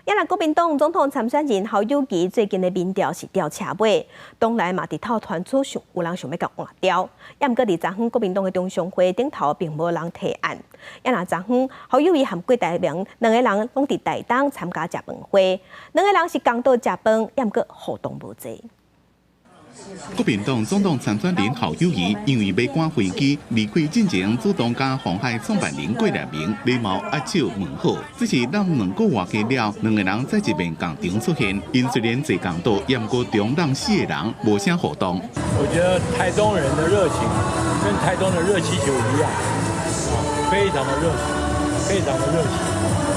也那国民党总统参选人侯友宜最近的民调是掉车尾，党内嘛伫讨传出有人想要甲换掉。也毋过伫昨昏国民党的中常会顶头并无人提案。也那昨昏侯友宜和郭台铭两个人拢伫台东参加食饭会，两个人是共桌食饭，也毋过互动无济。 国民党总统参选人侯友宜因为要赶飞机离开进前，主动甲鸿海创办人郭台铭礼貌握手问好。只是咱2个月过了，两个人在一面共场出现，因虽然坐共桌，也毋过中人4个人无啥互动。我觉得台东人的热情跟台东的热气球一样，非常的热情，非常的热情，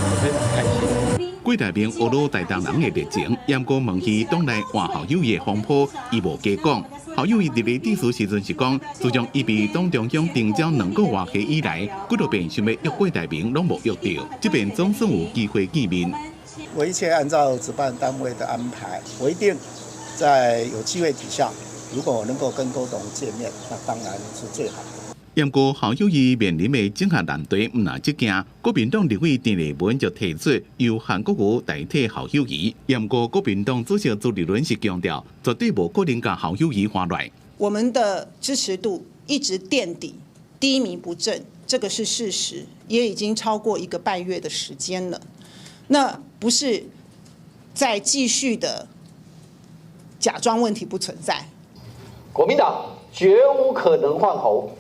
我非常开心。 郭台铭学到台东人的热情，也毋过问起党内换侯友宜的风波，伊无加讲。侯友宜伫咧致辞时阵是讲，自从伊被党中央征召2个月期以来，几多遍想要约郭台铭，拢无约到，这边总算有机会见面。我一切按照主办单位的安排，我一定在有机会底下，如果我能够跟郭董见面，那当然是最好的。 不过侯友宜面临的政客难题，毋那即件，国民党立委郑丽文就提出由韩国瑜代替侯友宜。不过国民党主席朱立伦是强调，绝对无可能甲侯友宜换来。我们的支持度一直垫底，低迷不振，这个是事实，也已经超过1个半月的时间了。那不是在继续的假装问题不存在。国民党绝无可能换侯。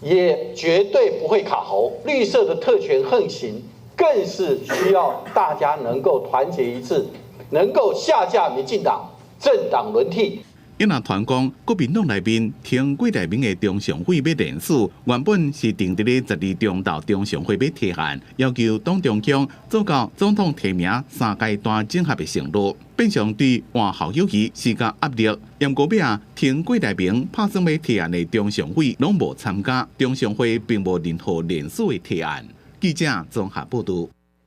也绝对不会卡侯，绿色的特权横行，更是需要大家能够团结一致，能够下架民进党，政党轮替。因那团讲，国民党内面听郭台铭的中常会要联署，原本是定伫咧12中到中常会要提案，要求党中央做到总统提名3阶段整合的承诺，变相对换侯友宜施加压力。不过尾听郭台铭拍算要提案的中常会拢无参加，中常会并无任何联署的提案。记者综合报道。